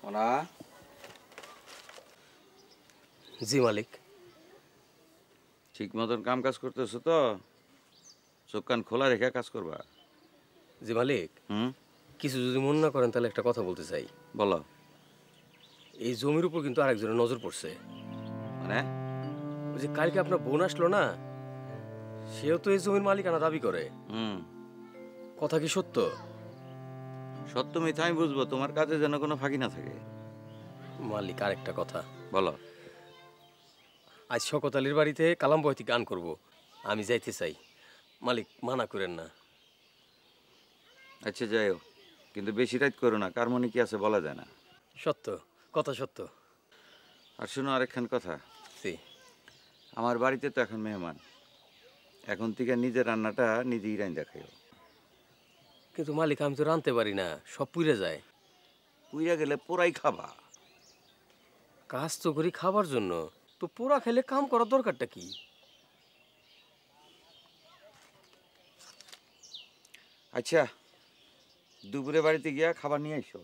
ওনা জি মালিক। ঠিক মতন কাম কাজ করতেছো তো? চোখ কান খোলা রেখে কাজ করবা। জি মালিক, কিছু যদি মনে না করেন তাহলে একটা কথা বলতে চাই। বলো। এই জমির উপর কিন্তু আরেকজনের নজর পড়ছে। মানে? ওই যে কালকে আপনার বোন আসলো না, সেও তো এই জমির মালিকানা দাবি করে। কথা কি সত্য? সত্য মিথ্যা আমি বুঝবো, তোমার কাজে যেন কোনো ফাঁকি না থাকে। মালিক আরেকটা কথা। বলো। আজ শকত আলীর বাড়িতে কালাম বয়তি গান করব, আমি যাইতে চাই। মালিক মানা করেন না। আচ্ছা যাইও, কিন্তু বেশি রাত করো না, কার মনে কি আছে বলা যায় না। সত্য কথা, সত্য। আর শোনো আরেকখান কথা। জি। আমার বাড়িতে তো এখন মেহমান, এখন থেকে নিজের রান্নাটা নিজেই রাইন্দা খাইও। কিন্তু মালিক আমি তো রাঁধতে পারি না, সব পুড়ে যায়। পুইরা গেলে পোড়াই খাবা। কাজ তো করি খাবার জন্য, তো পোড়া খেলে কাম করার দরকারটা কি? আচ্ছা, দুপুরে বাড়িতে গিয়া খাবার নিয়ে আইসো।